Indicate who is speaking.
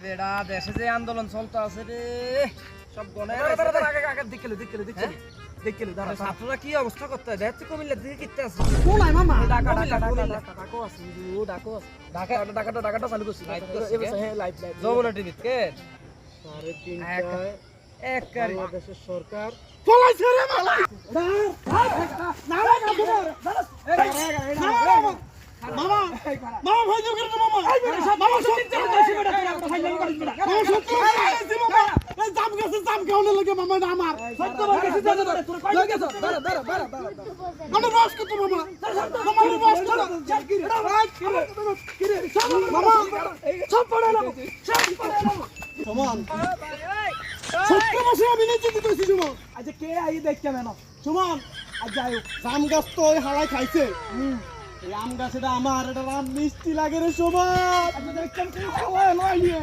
Speaker 1: বেড়া দেশে যে আন্দোলন চলতে আছে রে সব গনে ছাত্ররা কি অবস্থা করতে হয় দেখছি কুমিল্লার দিকে কিনতে আছে ঢাকাটা চালু করছি যমুনা টিভি কে বাংলাদেশের সরকার মামা মামা ভাই যোগ করে মামা মামা সত্যি এই জাম কেমন লাগে মামা না আমার সত্য ভাই গেছে তোর কই গেছ দাঁড়া মামা রস কত মামা মামা রস কত কিরে মামা সব পড়ে না সমান সত্য বসে আমি নিচে দিতেছি সুমন আচ্ছা কে আই দেখ কেন সুমন আজ যাই জাম গাছ তো ওই হালাই খাইছে এই আম গাছটা আমার এটা রাম মিষ্টি লাগে রে সবাই আচ্ছা দেখছেন কি খাওয়া লয় নিয়ে